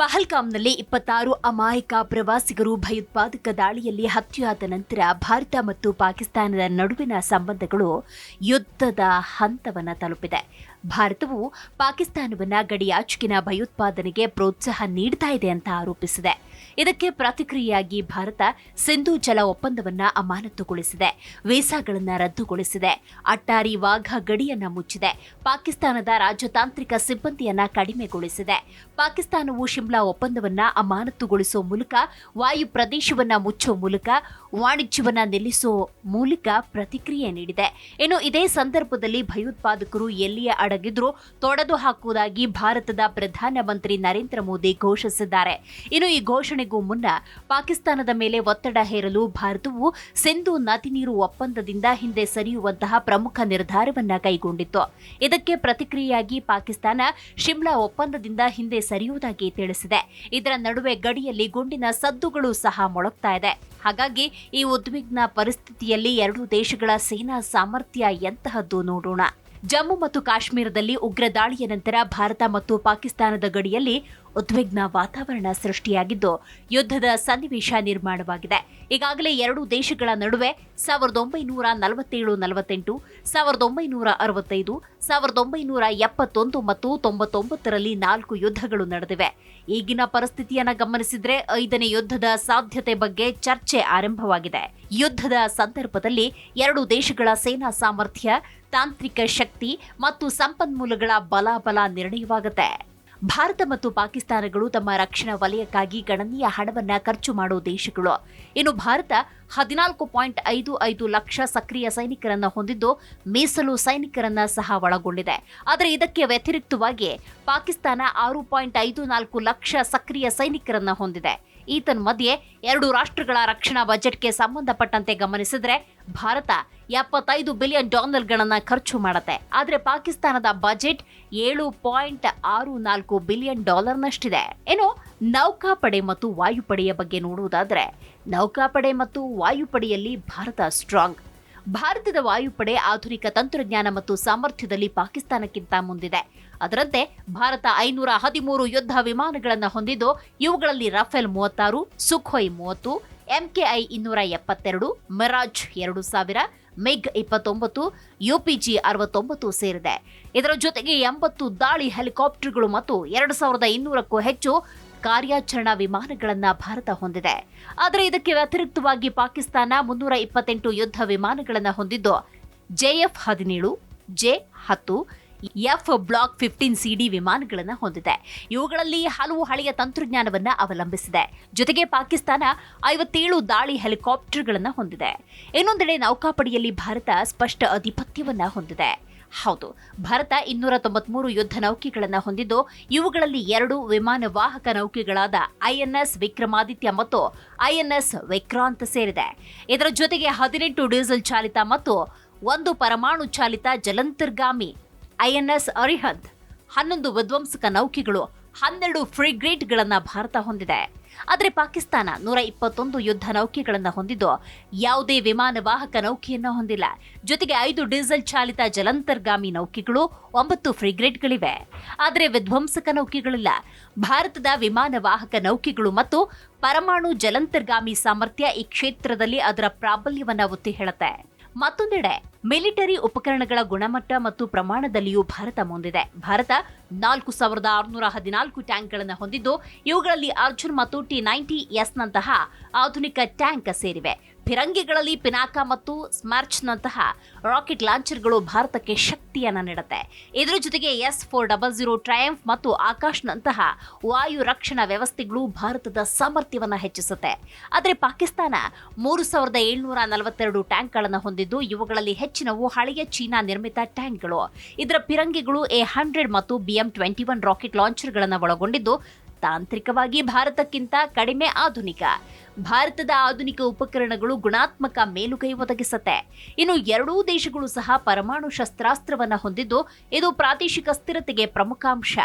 ಪಹಲ್ಗಾಮ್ನಲ್ಲಿ 26 ಅಮಾಯಕ ಪ್ರವಾಸಿಗರು ಭಯೋತ್ಪಾದಕ ದಾಳಿಯಲ್ಲಿ ಹತ್ಯೆಯಾದ ನಂತರ ಭಾರತ ಮತ್ತು ಪಾಕಿಸ್ತಾನದ ನಡುವಿನ ಸಂಬಂಧಗಳು ಯುದ್ಧದ ಹಂತವನ್ನು ತಲುಪಿದೆ. ಭಾರತವು ಪಾಕಿಸ್ತಾನವನ್ನು ಗಡಿಯಾಚೆಗಿನ ಭಯೋತ್ಪಾದನೆಗೆ ಪ್ರೋತ್ಸಾಹ ನೀಡ್ತಾ ಇದೆ ಅಂತ ಆರೋಪಿಸಿದೆ. ಇದಕ್ಕೆ ಪ್ರತಿಕ್ರಿಯೆಯಾಗಿ ಭಾರತ ಸಿಂಧೂ ಜಲ ಒಪ್ಪಂದವನ್ನು ಅಮಾನತುಗೊಳಿಸಿದೆ, ವೀಸಾಗಳನ್ನು ರದ್ದುಗೊಳಿಸಿದೆ, ಅಟ್ಟಾರಿ ವಾಘಾ ಗಡಿಯನ್ನು ಮುಚ್ಚಿದೆ, ಪಾಕಿಸ್ತಾನದ ರಾಜತಾಂತ್ರಿಕ ಸಿಬ್ಬಂದಿಯನ್ನು ಕಡಿಮೆಗೊಳಿಸಿದೆ. ಪಾಕಿಸ್ತಾನವು ಶಿಮ್ಲಾ ಒಪ್ಪಂದವನ್ನು ಅಮಾನತುಗೊಳಿಸುವ ಮೂಲಕ ವಾಯು ಪ್ರದೇಶವನ್ನು ಮುಚ್ಚುವ ಮೂಲಕ ವಾಣಿಜ್ಯವನ್ನು ನಿಲ್ಲಿಸುವ ಮೂಲಕ ಪ್ರತಿಕ್ರಿಯೆ ನೀಡಿದೆ. ಇನ್ನು ಇದೇ ಸಂದರ್ಭದಲ್ಲಿ ಭಯೋತ್ಪಾದಕರು ಎಲ್ಲಿಯೇ ಅಡಗಿದ್ರೂ ತೊಡೆದು ಹಾಕುವುದಾಗಿ ಭಾರತದ ಪ್ರಧಾನಮಂತ್ರಿ ನರೇಂದ್ರ ಮೋದಿ ಘೋಷಿಸಿದ್ದಾರೆ. ಇನ್ನು ಈ ಘೋಷಣೆಗೂ ಮುನ್ನ ಪಾಕಿಸ್ತಾನದ ಮೇಲೆ ಒತ್ತಡ ಹೇರಲು ಭಾರತವು ಸಿಂಧೂ ನದಿ ನೀರು ಒಪ್ಪಂದದಿಂದ ಹಿಂದೆ ಸರಿಯುವಂತಹ ಪ್ರಮುಖ ನಿರ್ಧಾರವನ್ನ ಕೈಗೊಂಡಿತ್ತು. ಇದಕ್ಕೆ ಪ್ರತಿಕ್ರಿಯೆಯಾಗಿ ಪಾಕಿಸ್ತಾನ ಶಿಮ್ಲಾ ಒಪ್ಪಂದದಿಂದ ಹಿಂದೆ ಸರಿಯುವುದಾಗಿ ತಿಳಿಸಿದೆ. ಇದರ ನಡುವೆ ಗಡಿಯಲ್ಲಿ ಗುಂಡಿನ ಸದ್ದುಗಳು ಸಹ ಮೊಳಗ್ತಾ ಇದೆ. ಹಾಗಾಗಿ ಈ ಉದ್ವಿಗ್ನ ಪರಿಸ್ಥಿತಿಯಲ್ಲಿ ಎರಡೂ ದೇಶಗಳ ಸೇನಾ ಸಾಮರ್ಥ್ಯ ಎಂತಹದ್ದು ನೋಡೋಣ. ಜಮ್ಮು ಮತ್ತು ಕಾಶ್ಮೀರದಲ್ಲಿ ಉಗ್ರ ದಾಳಿಯ ನಂತರ ಭಾರತ ಮತ್ತು ಪಾಕಿಸ್ತಾನದ ಗಡಿಯಲ್ಲಿ ಉದ್ವಿಗ್ನ ವಾತಾವರಣ ಸೃಷ್ಟಿಯಾಗಿದ್ದು ಯುದ್ಧದ ಸನ್ನಿವೇಶ ನಿರ್ಮಾಣವಾಗಿದೆ. ಈಗಾಗಲೇ ಎರಡೂ ದೇಶಗಳ ನಡುವೆ 1947-48, 1965, 1971 ಮತ್ತು 99ರಲ್ಲಿ 4 ಯುದ್ಧಗಳು ನಡೆದಿವೆ. ಈಗಿನ ಪರಿಸ್ಥಿತಿಯನ್ನು ಗಮನಿಸಿದ್ರೆ 5ನೇ ಯುದ್ಧದ ಸಾಧ್ಯತೆ ಬಗ್ಗೆ ಚರ್ಚೆ ಆರಂಭವಾಗಿದೆ. ಯುದ್ಧದ ಸಂದರ್ಭದಲ್ಲಿ ಎರಡೂ ದೇಶಗಳ ಸೇನಾ ಸಾಮರ್ಥ್ಯ, ತಾಂತ್ರಿಕ ಶಕ್ತಿ ಮತ್ತು ಸಂಪನ್ಮೂಲಗಳ ಬಲಾಬಲ ನಿರ್ಣಯವಾಗುತ್ತೆ. ಭಾರತ ಮತ್ತು ಪಾಕಿಸ್ತಾನಗಳು ತಮ್ಮ ರಕ್ಷಣಾ ವಲಯಕ್ಕಾಗಿ ಗಣನೀಯ ಹಣವನ್ನು ಖರ್ಚು ಮಾಡುವ ದೇಶಗಳು. ಇನ್ನು ಭಾರತ 14.55 ಲಕ್ಷ ಸಕ್ರಿಯ ಸೈನಿಕರನ್ನು ಹೊಂದಿದ್ದು ಮೀಸಲು ಸೈನಿಕರನ್ನ ಸಹ ಒಳಗೊಂಡಿದೆ. ಆದರೆ ಇದಕ್ಕೆ ವ್ಯತಿರಿಕ್ತವಾಗಿ ಪಾಕಿಸ್ತಾನ 6.54 ಲಕ್ಷ ಸಕ್ರಿಯ ಸೈನಿಕರನ್ನ ಹೊಂದಿದೆ. ಮಧ್ಯೆ ಎರಡು ರಾಷ್ಟ್ರಗಳ ರಕ್ಷಣಾ ಬಜೆಟ್ಗೆ ಸಂಬಂಧಪಟ್ಟಂತೆ ಗಮನಿಸಿದ್ರೆ ಭಾರತ $75 ಬಿಲಿಯನ್ ಖರ್ಚು ಮಾಡುತ್ತೆ. ಆದರೆ ಪಾಕಿಸ್ತಾನದ ಬಜೆಟ್ $7.64 ಬಿಲಿಯನ್ ನಷ್ಟಿದೆ. ಇನ್ನು ನೌಕಾಪಡೆ ಮತ್ತು ವಾಯುಪಡೆಯ ಬಗ್ಗೆ ನೋಡುವುದಾದ್ರೆ ನೌಕಾಪಡೆ ಮತ್ತು ವಾಯುಪಡೆಯಲ್ಲಿ ಭಾರತ ಸ್ಟ್ರಾಂಗ್. ಭಾರತದ ವಾಯುಪಡೆ ಆಧುನಿಕ ತಂತ್ರಜ್ಞಾನ ಮತ್ತು ಸಾಮರ್ಥ್ಯದಲ್ಲಿ ಪಾಕಿಸ್ತಾನಕ್ಕಿಂತ ಮುಂದಿದೆ. ಅದರಂತೆ ಭಾರತ 513 ಯುದ್ಧ ವಿಮಾನಗಳನ್ನು ಹೊಂದಿದ್ದು ಇವುಗಳಲ್ಲಿ Rafale 36, Sukhoi 30, MKI 272, Mirage 2000, MiG 29, UPG 69 ಸೇರಿದೆ. ಇದರ ಜೊತೆಗೆ 80 ದಾಳಿ ಹೆಲಿಕಾಪ್ಟರ್ಗಳು ಮತ್ತು 2200ಕ್ಕೂ ಹೆಚ್ಚು ಕಾರ್ಯಾಚರಣಾ ವಿಮಾನಗಳನ್ನು ಭಾರತ ಹೊಂದಿದೆ. ಆದರೆ ಇದಕ್ಕೆ ವ್ಯತಿರಿಕ್ತವಾಗಿ ಪಾಕಿಸ್ತಾನ 328 ಯುದ್ಧ ವಿಮಾನಗಳನ್ನು ಹೊಂದಿದ್ದು JF-17, J-10, F block 15 CD ವಿಮಾನಗಳನ್ನು ಹೊಂದಿದೆ. ಇವುಗಳಲ್ಲಿ ಹಲವು ಹಳೆಯ ತಂತ್ರಜ್ಞಾನವನ್ನು ಅವಲಂಬಿಸಿದೆ. ಜೊತೆಗೆ ಪಾಕಿಸ್ತಾನ 57 ದಾಳಿ ಹೆಲಿಕಾಪ್ಟರ್ಗಳನ್ನು ಹೊಂದಿದೆ. ಇನ್ನೊಂದೆಡೆ ನೌಕಾಪಡೆಯಲ್ಲಿ ಭಾರತ ಸ್ಪಷ್ಟ ಆಧಿಪತ್ಯವನ್ನು ಹೊಂದಿದೆ. ಹೌದು, ಭಾರತ 293 ಯುದ್ಧ ನೌಕೆಗಳನ್ನು ಹೊಂದಿದ್ದು ಇವುಗಳಲ್ಲಿ 2 ವಿಮಾನ ವಾಹಕ ನೌಕೆಗಳಾದ INS ವಿಕ್ರಮಾದಿತ್ಯ ಮತ್ತು INS ವಿಕ್ರಾಂತ್ ಸೇರಿದೆ. ಇದರ ಜೊತೆಗೆ 18 ಡೀಸೆಲ್ ಚಾಲಿತ ಮತ್ತು 1 ಪರಮಾಣು ಚಾಲಿತ ಜಲಂತರ್ಗಾಮಿ INS ಅರಿಹಂತ್, 11 ವಿಧ್ವಂಸಕ ನೌಕೆಗಳು, 12 ಫ್ರಿಗೇಟ್ಗಳನ್ನು ಭಾರತ ಹೊಂದಿದೆ. ಆದರೆ ಪಾಕಿಸ್ತಾನ 121 ಯುದ್ಧ ನೌಕೆಗಳನ್ನು ಹೊಂದಿದ್ದು ಯಾವುದೇ ವಿಮಾನ ವಾಹಕ ನೌಕೆಯನ್ನು ಹೊಂದಿಲ್ಲ. ಜೊತೆಗೆ 5 ಡೀಸೆಲ್ ಚಾಲಿತ ಜಲಂತರ್ಗಾಮಿ ನೌಕೆಗಳು, 9 ಫ್ರಿಗೇಟ್ಗಳಿವೆ. ಆದರೆ ವಿಧ್ವಂಸಕ ನೌಕೆಗಳಿಲ್ಲ. ಭಾರತದ ವಿಮಾನ ವಾಹಕ ನೌಕೆಗಳು ಮತ್ತು ಪರಮಾಣು ಜಲಂತರ್ಗಾಮಿ ಸಾಮರ್ಥ್ಯ ಈ ಕ್ಷೇತ್ರದಲ್ಲಿ ಅದರ ಪ್ರಾಬಲ್ಯವನ್ನು ಒತ್ತಿ ಹೇಳುತ್ತೆ. ಮತ್ತೊಂದೆಡೆ ಮಿಲಿಟರಿ ಉಪಕರಣಗಳ ಗುಣಮಟ್ಟ ಮತ್ತು ಪ್ರಮಾಣದಲ್ಲಿಯೂ ಭಾರತ ಮುಂದಿದೆ. ಭಾರತ 4614 ಟ್ಯಾಂಕ್ಗಳನ್ನು ಹೊಂದಿದ್ದು ಇವುಗಳಲ್ಲಿ ಅರ್ಜುನ್ ಮತ್ತು T-90S ನಂತಹ ಆಧುನಿಕ ಟ್ಯಾಂಕ್ ಸೇರಿವೆ. ಫಿರಂಗಿಗಳಲ್ಲಿ ಪಿನಾಕ ಮತ್ತು ಸ್ಮಾರ್ಚ್ನಂತಹ ರಾಕೆಟ್ ಲಾಂಚರ್ಗಳು ಭಾರತಕ್ಕೆ ಶಕ್ತಿಯನ್ನು ನೀಡುತ್ತೆ. ಇದರ ಜೊತೆಗೆ S-400 ಟ್ರಯಂಫ್ ಮತ್ತು ಆಕಾಶ್ನಂತಹ ವಾಯು ರಕ್ಷಣಾ ವ್ಯವಸ್ಥೆಗಳು ಭಾರತದ ಸಾಮರ್ಥ್ಯವನ್ನು ಹೆಚ್ಚಿಸುತ್ತೆ. ಆದರೆ ಪಾಕಿಸ್ತಾನ 3742 ಟ್ಯಾಂಕ್ಗಳನ್ನು ಹೊಂದಿದ್ದು ಇವುಗಳಲ್ಲಿ ಹೆಚ್ಚಿನವು ಹಳೆಯ ಚೀನಾ ನಿರ್ಮಿತ ಟ್ಯಾಂಕ್ಗಳು. ಇದರ ಫಿರಂಗಿಗಳು A-100 ಮತ್ತು BM-21 ರಾಕೆಟ್ ಲಾಂಚರ್ಗಳನ್ನು ಒಳಗೊಂಡಿದ್ದು ತಾಂತ್ರಿಕವಾಗಿ ಭಾರತಕ್ಕಿಂತ ಕಡಿಮೆ ಆಧುನಿಕ. ಭಾರತದ ಆಧುನಿಕ ಉಪಕರಣಗಳು ಗುಣಾತ್ಮಕ ಮೇಲುಗೈ ಒದಗಿಸುತ್ತೆ. ಇನ್ನು ಎರಡೂ ದೇಶಗಳು ಸಹ ಪರಮಾಣು ಶಸ್ತ್ರಾಸ್ತ್ರವನ್ನ ಹೊಂದಿದ್ದು ಇದು ಪ್ರಾದೇಶಿಕ ಸ್ಥಿರತೆಗೆ ಪ್ರಮುಖ ಅಂಶ.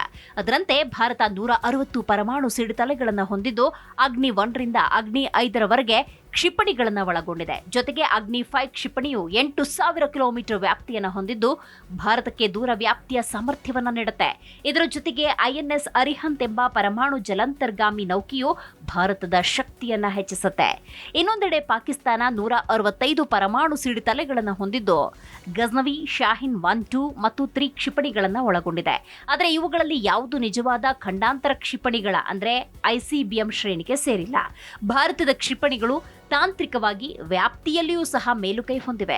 ಅದರಂತೆ ಭಾರತ 160 ಪರಮಾಣು ಸಿಡಿತಲೆಗಳನ್ನು ಹೊಂದಿದ್ದು ಅಗ್ನಿ 1 ರಿಂದ ಅಗ್ನಿ 5ರವರೆಗೆ ಕ್ಷಿಪಣಿಗಳನ್ನು ಒಳಗೊಂಡಿದೆ. ಜೊತೆಗೆ ಅಗ್ನಿ 5 ಕ್ಷಿಪಣಿಯು 8000 ಕಿಲೋಮೀಟರ್ ವ್ಯಾಪ್ತಿಯನ್ನು ಹೊಂದಿದ್ದು ಭಾರತಕ್ಕೆ ದೂರ ವ್ಯಾಪ್ತಿಯ ಸಾಮರ್ಥ್ಯವನ್ನು ನೀಡುತ್ತೆ. ಇದರ ಜೊತೆಗೆ INS ಅರಿಹಂತ್ ಎಂಬ ಪರಮಾಣು ಜಲಾಂತರ್ಗಾಮಿ ನೌಕೆಯು ಭಾರತದ ಶಕ್ತಿಯನ್ನ ಹೆಚ್ಚಿಸುತ್ತೆ. ಇನ್ನೊಂದೆಡೆ ಪಾಕಿಸ್ತಾನ 165 ಪರಮಾಣು ಸಿಡಿತಲೆಗಳನ್ನು ಹೊಂದಿದ್ದು ಗಜ್ನವಿ, ಶಾಹಿನ್ 1, 2 ಮತ್ತು 3 ಕ್ಷಿಪಣಿಗಳನ್ನು ಒಳಗೊಂಡಿದೆ. ಆದರೆ ಇವುಗಳಲ್ಲಿ ಯಾವುದು ನಿಜವಾದ ಖಂಡಾಂತರ ಕ್ಷಿಪಣಿಗಳ ಅಂದ್ರೆ ICBM ಶ್ರೇಣಿಗೆ ಸೇರಿಲ್ಲ. ಭಾರತದ ಕ್ಷಿಪಣಿಗಳು ತಾಂತ್ರಿಕವಾಗಿ ವ್ಯಾಪ್ತಿಯಲ್ಲಿಯೂ ಸಹ ಮೇಲುಗೈ ಹೊಂದಿವೆ.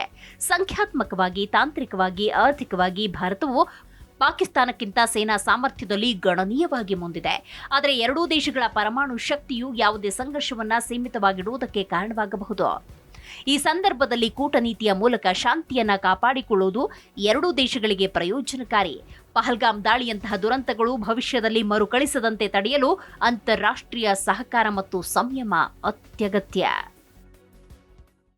ಸಂಖ್ಯಾತ್ಮಕವಾಗಿ, ತಾಂತ್ರಿಕವಾಗಿ, ಆರ್ಥಿಕವಾಗಿ ಭಾರತವು ಪಾಕಿಸ್ತಾನಕ್ಕಿಂತ ಸೇನಾ ಸಾಮರ್ಥ್ಯದಲ್ಲಿ ಗಣನೀಯವಾಗಿ ಮುಂದಿದೆ. ಆದರೆ ಎರಡೂ ದೇಶಗಳ ಪರಮಾಣು ಶಕ್ತಿಯು ಯಾವುದೇ ಸಂಘರ್ಷವನ್ನ ಸೀಮಿತವಾಗಿಡುವುದಕ್ಕೆ ಕಾರಣವಾಗಬಹುದು. ಈ ಸಂದರ್ಭದಲ್ಲಿ ಕೂಟನೀತಿಯ ಮೂಲಕ ಶಾಂತಿಯನ್ನ ಕಾಪಾಡಿಕೊಳ್ಳುವುದು ಎರಡೂ ದೇಶಗಳಿಗೆ ಪ್ರಯೋಜನಕಾರಿ. ಪಹಲ್ಗಾಮ್ ದಾಳಿಯಂತಹ ದುರಂತಗಳು ಭವಿಷ್ಯದಲ್ಲಿ ಮರುಕಳಿಸದಂತೆ ತಡೆಯಲು ಅಂತಾರಾಷ್ಟ್ರೀಯ ಸಹಕಾರ ಮತ್ತು ಸಂಯಮ ಅತ್ಯಗತ್ಯ.